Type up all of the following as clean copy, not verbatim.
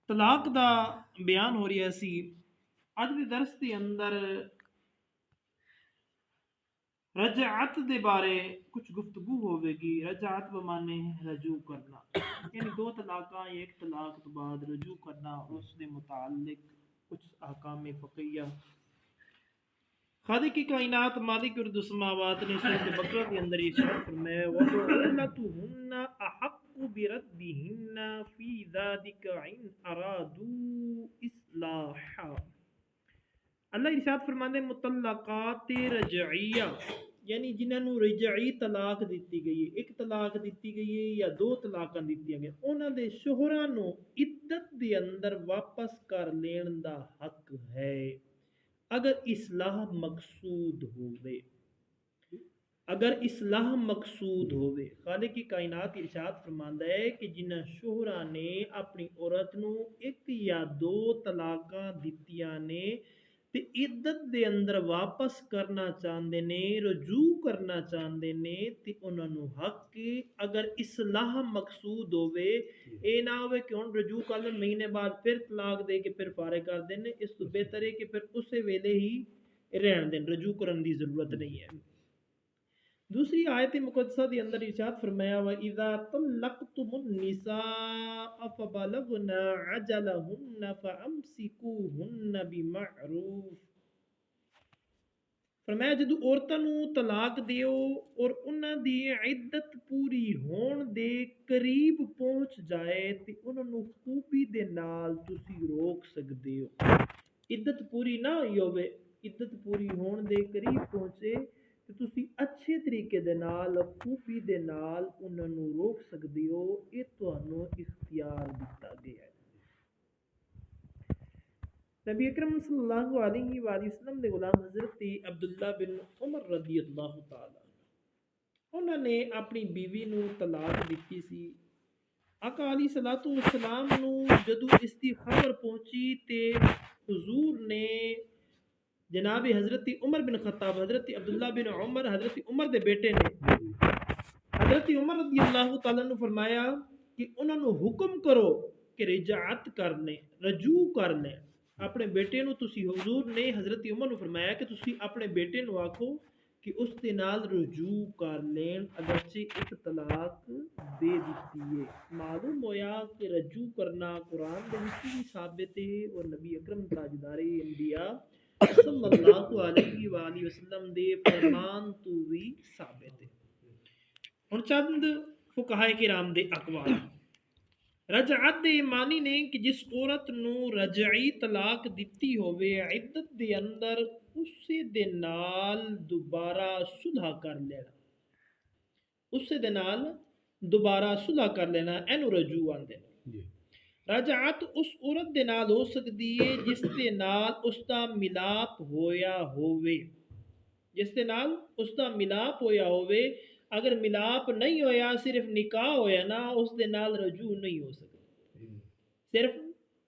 ਤਲਾਕ ਦਾ ਬਿਆਨ ਹੋ ਰਿਹਾ ਸੀ। ਅੱਜ ਦੇ ਦਰਸ ਦੇ ਅੰਦਰ ਰਜਾਅਤ ਦੇ ਬਾਰੇ ਕੁਝ ਗੁਫ਼ਤਗੂ ਹੋਵੇਗੀ। ਰਜਾਅਤ ਬਮਾਨੇ ਰਜੂ ਕਰਨਾ, یعنی دو طلاقاں یا ایک طلاق کے بعد رجوع کرنا اور اس کے متعلق کچھ احکام فقہیہ۔ خالق کائنات مالک ارض السماوات نے سورۃ بقرہ کے اندر ارشاد فرمایا وَبُعُولَتُهُنَّ أَحَقُّ بِرَدِّهِنَّ فِي ذَلِكَ إِنْ أَرَادُوا إِصْلَاحًا۔ اللہ ارشاد فرماندے مطلقات رجعیہ، یعنی جنہاں نو رجعی طلاق دیتی گئی ہے، ایک طلاق دیتی گئی ہے یا دو طلاقاں دیتی گئی، انہاں دے شوہراں نو عدت دے اندر واپس کر لین دا حق ہے اگر اصلاح مقصود ہوئے۔ اگر اصلاح مقصود ہوئے، خالق کی کائنات ارشاد فرماندا ہے کہ جنہاں شوہراں نے اپنی عورت نو ایک یا دو طلاقاں دتیاں نے تے عدت دے اندر واپس کرنا چاہندے نے، رجوع کرنا چاہندے نے، تے انہاں نو حق اگر اصلاح مقصود ہوئے، اے نہ ہوئے کہ ہن رجوع کر لیں مہینے بعد پھر طلاق دے کے پھر فارغ کر دینے، اس تو بہتر ہے کہ پھر اسی ویلے ہی رہن دیں، رجوع کرن دی ضرورت نہیں ہے۔ دوسری آیت مقدسہ دی اندر ارشاد فرمایا وَإِذَا طَلَّقْتُمُ النِّسَاءَ فَبَلَغْنَ أَجَلَهُنَّ فَأَمْسِكُوهُنَّ بِمَعْرُوفٍ۔ فرمایا جدو عورتاں نو طلاق دیو اور انہاں دی عدت پوری ہون دے قریب پہنچ جائے تے انہاں نو خوبی دے نال تسی روک سکدے ہو۔ عدت پوری نہ ہوئی ہوئے، عدت پوری ہون دے قریب پہنچے تے تسی اچھے طریقے دے نال خوبی دے نال انہاں نو روک سکدے ہو، اے تانوں اختیار دتا گیا ہے۔ نبی اکرم صلی اللہ علیہ وآلہ وسلم دے غلام حضرت عبداللہ بن عمر رضی اللہ تعالی انہوں نے اپنی بیوی نو طلاق دیتی سی۔ آقا علیہ الصلوۃ والسلام نو جدو اس دی خبر پہنچی تے حضور نے جناب حضرت عمر بن خطاب، حضرت عبداللہ بن عمر حضرت عمر دے بیٹے نے، حضرت عمر رضی اللہ تعالیٰ نے فرمایا کہ انہوں نے حکم کرو کہ رجعت کر لیں، رجوع کر لیں اپنے بیٹے نو۔ تسی حضور نے حضرت عمر نے فرمایا کہ تسی اپنے بیٹے نو آکھو کہ اس دے نال رجوع کر لین اگرچہ ایک طلاق دے دیتی ہے۔ معلوم ہویا کہ رجوع کرنا قرآن دے وچ بھی ثابت ہے اور نبی اکرم تاجدار انبیاء صلی اللہ علیہ وآلہ وسلم دے فرمان تو بھی ثابت ہے۔ ہن چند فقہائے کرام دے اقوال۔ رجعت دے معنی نے کہ جس عورت نو رجعی طلاق دتی ہوئے عدت دے اندر اسے دے نال دوبارہ صلح کر لینا، اسے دے نال دوبارہ صلح کر لینا، اینو رجوع آندے نے۔ رجعت اس عورت دے نال ہو سکتی ہے جس دے نال اس دا ملاپ ہویا ہوئے، جس دے نال اس دا ملاپ ہویا ہوئے۔ اگر ملاپ نہیں ہویا، صرف نکاح ہویا نا، اس دے نال رجوع نہیں ہو سکتا۔ صرف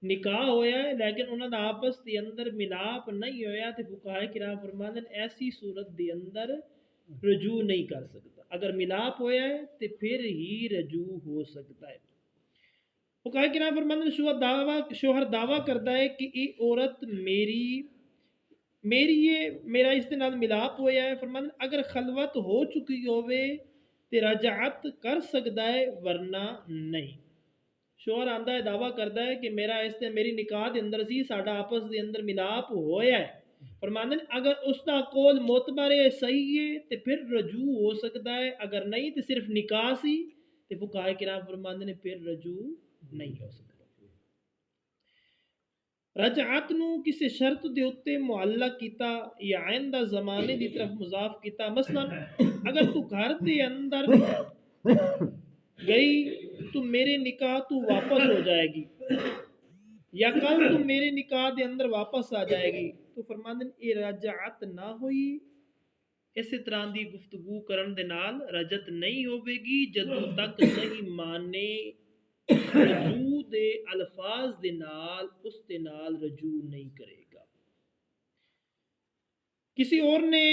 نکاح ہویا ہے لیکن انہاں دا آپس دے اندر ملاپ نہیں ہویا تے فقہائے کرام فرماندے ہیں ایسی صورت دے اندر رجوع نہیں کر سکتا۔ اگر ملاپ ہویا ہے تے پھر ہی رجوع ہو سکتا ہے۔ فقہائے کرام فرماندے ہیں شوہر دعویٰ کرتا ہے کہ یہ عورت میری ہے، میرا اس دے نال ملاپ ہویا ہے۔ فرماندے ہیں اگر خلوت ہو چکی ہوئے تے رجعت کر سکتا ہے ورنہ نہیں۔ شوہر آندا ہے دعویٰ کرتا ہے کہ میرا اس تے میری نکاح دے اندر سی، ساڈا آپس دے اندر ملاپ ہویا ہے۔ فرماندے ہیں اگر اس دا قول معتبر ہے، صحیح ہے تے پھر رجوع ہو سکتا ہے، اگر نہیں تے صرف نکاح سی تے فقہائے کرام فرماندے ہیں پھر رجوع نہیں ہو سکتا۔ رجعت نو کسی شرط دے اتے معلق کیتا یا آئندہ زمانے دی طرف مضاف کیتا، مثلا اگر تو گھر دے اندر گئی تو میرے نکاح تو واپس ہو جائے گی، یا کل تو میرے نکاح دے اندر واپس آ جائے گی، تو فرماندے ہیں یہ رجعت نہ ہوئی۔ اسی طرح دی گفتگو کرن دے نال رجعت نہیں ہوے گی جدوں تک نہیں مانے رجوع دے الفاظ دے نال اس دے نال رجوع نہیں کرے گا۔ کسی اور نے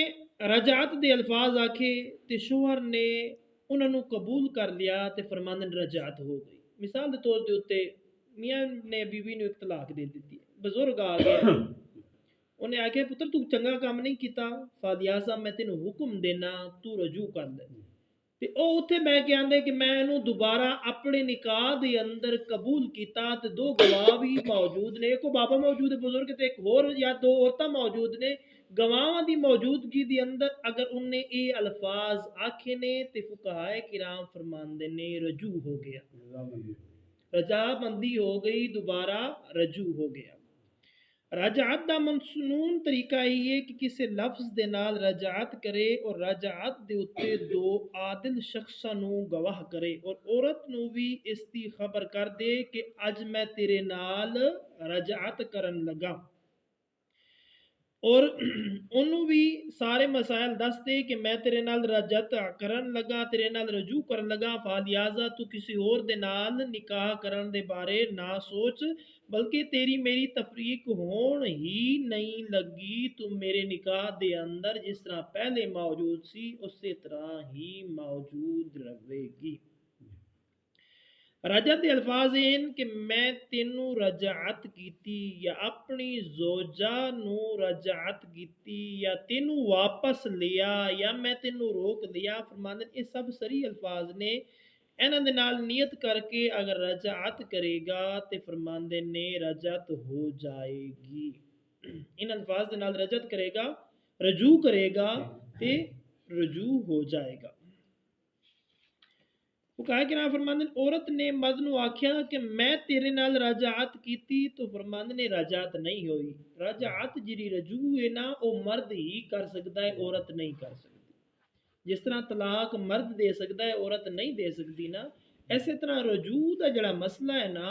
رجعت دے الفاظ آکھے تے شوہر نے انہوں نے قبول کر لیا تے فرماندن رجعت ہو گئی۔ مثال دے طور دے اتے میاں نے بیوی نو ایک طلاق دے دیتی ہے، بزرگ آ گیا انہیں آخیا پتر تو چنگا کام نہیں کیتا، فالیا میں تینوں حکم دینا تو رجوع کر لے، تے او اتھے میں کہ آندے کہ میں انہوں دوبارہ اپنے نکاح دے اندر قبول کیتا تے دو گواہ بھی موجود نے، ایک بابا موجود ہے بزرگ تے ایک اور یا دو عورتاں موجود نے، گواہاں دی موجودگی دی اندر اگر انہیں اے الفاظ آکھے نے تے فقہائے کرام فرماندے نے رجوع ہو گیا، رجا بندی ہو گئی، دوبارہ رجوع ہو گیا۔ رجعت دا مسنون طریقہ یہ ہے کہ کسی لفظ دے نال رجعت کرے اور رجعت دے اتے دو عادل شخصاں نو گواہ کرے اور عورت نو بھی اس دی خبر کر دے کہ اج میں تیرے نال رجعت کرن لگا، اور انہوں بھی سارے مسائل دس دے کہ میں تیرے نال رجعت کرن لگا، تیرے نال رجوع کرن لگا، فالیازا تو کسی اور دے نال نکاح کرن دے بارے نہ سوچ، بلکہ تیری میری تفریق ہون ہی نہیں لگی، تو میرے نکاح دے اندر جس طرح پہلے موجود سی اسی طرح ہی موجود رہے گی۔ رجعت دے الفاظ ہیں کہ میں تینوں رجعت کیتی یا اپنی زوجہ نو رجعت کیتی یا تینوں واپس لیا یا میں تینوں روک لیا، فرماندے یہ سب صریح الفاظ نے، انہاں دے نال نیت کر کے اگر رجعت کرے گا تے فرماندے نے رجعت ہو جائے گی، ان الفاظ دے نال رجعت کرے گا، رجوع کرے گا تے رجوع ہو جائے گا۔ فقہائے کرام فرماندے عورت نے مرد نو آکھیا کہ میں تیرے نال رجعت کیتی، تو فرماندے نے رجعت نہیں ہوئی، رجعت جڑی رجوع ہے نا او مرد ہی کر سکتا ہے، عورت نہیں کر سکتی، جس طرح طلاق مرد دے سکتا ہے عورت نہیں دے سکتی نا، ایسے طرح رجوع دا جڑا مسئلہ ہے نا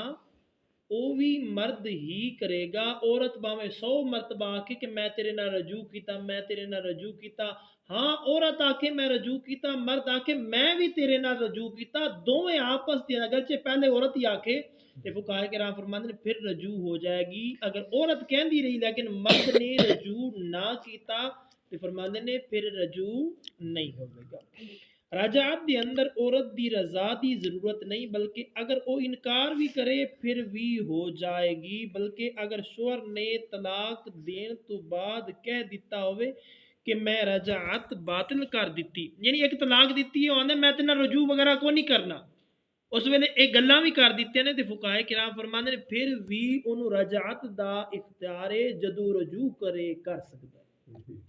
او بھی مرد ہی کرے گا، عورت باویں 100 مرتبہ آکھے کہ میں تیرے نال رجوع کیتا، میں تیرے نال رجوع کیتا، ہاں عورت آکھے میں رجوع کیتا، مرد آکھے میں بھی تیرے نال رجوع کیتا، دوویں آپس دے اگرچہ پہلے عورت ہی آکھے تے فقہائے کرام فرماندے نے پھر رجوع ہو جائے گی، اگر عورت کہندی رہی لیکن مرد نے رجوع نہ کیتا تے فرماندے نے پھر رجوع نہیں ہوے گا۔ رجعت دے اندر عورت دی رضا دی ضرورت نہیں، بلکہ اگر وہ انکار بھی کرے پھر بھی ہو جائے گی، بلکہ اگر شوہر نے طلاق دین تو بعد کہہ دیتا ہوئے کہ میں رجعت باطل کر دیتی، یعنی ایک طلاق دیتی ہے آندے میں تینا رجوع وغیرہ کو نہیں کرنا، اس ویلے ایک گلاں بھی کر دیتے نے تے فقہائے کرام فرماندے نے پھر بھی انہوں رجعت دا اختیار جدو رجوع کرے کر سکتا ہے۔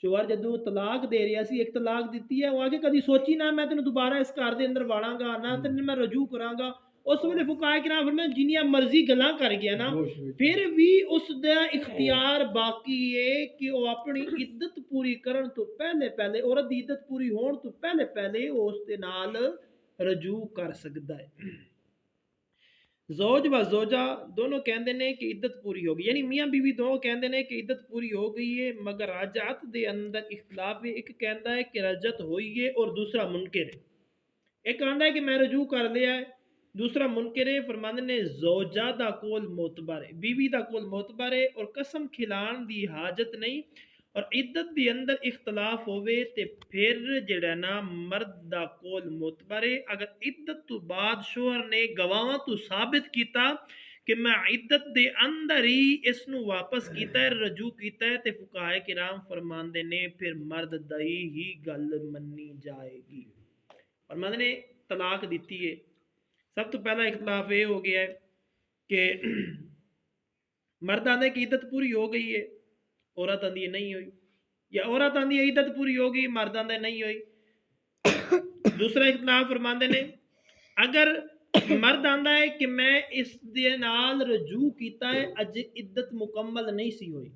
شوہر جدو طلاق دے رہا سی ایک طلاق دیتی ہے وہ آگے کدی سوچی نہ میں تینوں دوبارہ اس گھر دے اندر واڑاں گا نہ تینوں میں رجوع کراں گا، اس ویلے فقہائے کرام فرماتے جنیاں مرضی گلاں کر گیا نا پھر بھی اس دا اختیار باقی ہے کہ وہ اپنی عدت پوری کرن تو پہلے پہلے عورت دی عدت پوری ہون تو پہلے پہلے وہ اس دے نال رجوع کر سکتا ہے۔ زوج و زوجہ دونوں کہندے نے کہ عدت پوری ہو گئی، یعنی میاں بیوی دونوں کہندے نے کہ عدت پوری ہو گئی ہے، مگر رجعت دے اندر اختلاف ہے، ایک کہندا ہے کہ رجعت ہوئی ہے اور دوسرا منکر ہے، ایک کہندا ہے کہ میں رجوع کر لیا ہے، دوسرا منکر ہے، فرماندے نے زوجہ دا کول معتبر ہے، بیوی دا کول معتبر ہے اور قسم کھلان دی حاجت نہیں، اور عدت دی اندر اختلاف ہوئے تے پھر جڑا نا مرد دا کول معتبر ہے، اگر عدت تو بعد شوہر نے گواہاں تو ثابت کیتا کہ میں عدت دے اندر ہی اس نو واپس کیتا ہے رجوع کیتا ہے تے فقہائے کرام فرماندے نے پھر مرد دئی ہی گل منی جائے گی۔ فرماندے نے طلاق دیتی ہے، سب تو پہلا اختلاف یہ ہو گیا ہے کہ مرد آندے کی عدت پوری ہو گئی ہے، عورت آندی ہے نہیں ہوئی، یا عورت آندی ہے عدت پوری ہو گئی مرد آندے نہیں ہوئی۔ دوسرا اختلاف فرماندے نے اگر مرد آندا ہے کہ میں اس دے نال رجوع کیتا ہے اج عدت مکمل نہیں سی ہوئی،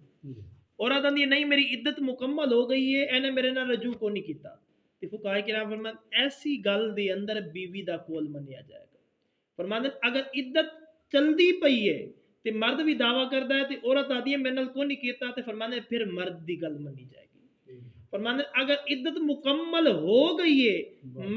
عورت آندی ہے نہیں میری عدت مکمل ہو گئی ہے اینے میرے نال رجوع کو نہیں کیتا، تے فقہائے کرام فرماتے ایسی گل دے اندر بیوی دا کول منیا جائے گا۔ فرماتے اگر عدت چلدی پئی ہے تے مرد بھی دعویٰ کردا ہے تے عورت آدھی ہے میرے نال کو نہیں کیتا تے فرماتے پھر مرد دی گل منی جائے گی۔ فرماتے اگر عدت مکمل ہو گئی ہے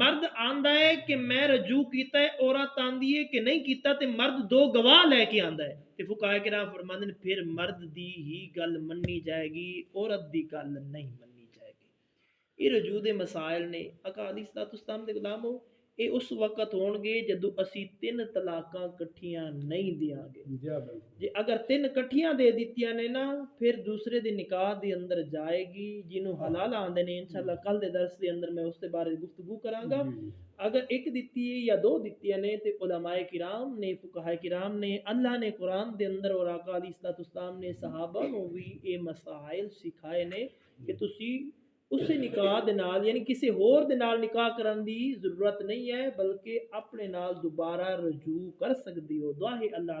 مرد آندا ہے کہ میں رجوع کیتا ہے، عورت آندی ہے کہ نہیں کیتا تے مرد دو گواہ لے کے آندا ہے تے فقہائے کرام فرماتے پھر مرد دی ہی گل منی جائے گی، عورت دی گل نہیں منی جائے گی۔ یہ رجوع دے مسائل نے آقا علیہ الصلوۃ والسلام دے غلامو، ਇਹ ਉਸ ਵਕਤ ਹੋਣਗੇ ਜਦੋਂ ਅਸੀਂ 3 ਤਲਾਕਾਂ ਇਕੱਠੀਆਂ ਨਹੀਂ ਦਿਆਂਗੇ। ਜੇ ਅਗਰ 3 ਇਕੱਠੀਆਂ ਦੇ ਦਿੱਤੀਆਂ ਨੇ ਨਾ, ਫਿਰ ਦੂਸਰੇ ਦੇ ਨਿਕਾਹ ਦੇ ਅੰਦਰ ਜਾਏਗੀ, ਜਿਹਨੂੰ ਹਲਾਲ ਆਂਦੇ ਨੇ। ਇਨਸ਼ਾਅੱਲਾ ਕੱਲ ਦੇ ਦਰਸ ਦੇ ਅੰਦਰ ਮੈਂ ਉਸ ਦੇ ਬਾਰੇ ਗੁਫ਼ਤਗੂ ਕਰਾਂਗਾ। ਅਗਰ ਇੱਕ ਦਿੱਤੀ ਹੈ ਜਾਂ ਦੋ ਦਿੱਤੀਆਂ ਨੇ ਤੇ ਉਲਮਾਏ ਕਿਰਾਮ ਨੇ, ਫੁਕਹਾਏ ਕਿਰਾਮ ਨੇ, ਅੱਲਾਹ ਨੇ ਕੁਰਾਨ ਦੇ ਅੰਦਰ ਔਰ ਆਕਾ ਅਲੈਹਿਸਸਲਾਮ ਨੇ ਸਹਾਬਾ ਨੂੰ ਵੀ ਇਹ ਮਸਾਇਲ ਸਿਖਾਏ ਨੇ ਕਿ ਤੁਸੀਂ ਉਸੇ ਨਿਕਾਹ ਦੇ ਨਾਲ ਯਾਨੀ ਕਿਸੇ ਹੋਰ ਦੇ ਨਾਲ ਨਿਕਾਹ ਕਰਨ ਦੀ ਜ਼ਰੂਰਤ ਨਹੀਂ ਹੈ, ਬਲਕਿ ਆਪਣੇ ਨਾਲ ਦੁਬਾਰਾ ਰਜੂ ਕਰ ਸਕਦੇ ਹੋ। ਦੁਆ ਹੈ ਅੱਲਾਹ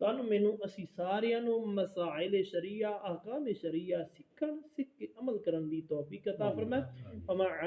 ਤੁਹਾਨੂੰ ਮੈਨੂੰ ਅਸੀਂ ਸਾਰਿਆਂ ਨੂੰ ਮਸਾਇਲ ਸ਼ਰੀਆ, ਅਹਕਾਮ ਸ਼ਰੀਆ ਸਿੱਖ ਕੇ ਅਮਲ ਕਰਨ ਦੀ ਤੌਫੀਕ ਅਤਾ ਫਰਮਾਏ। ਵਮਾ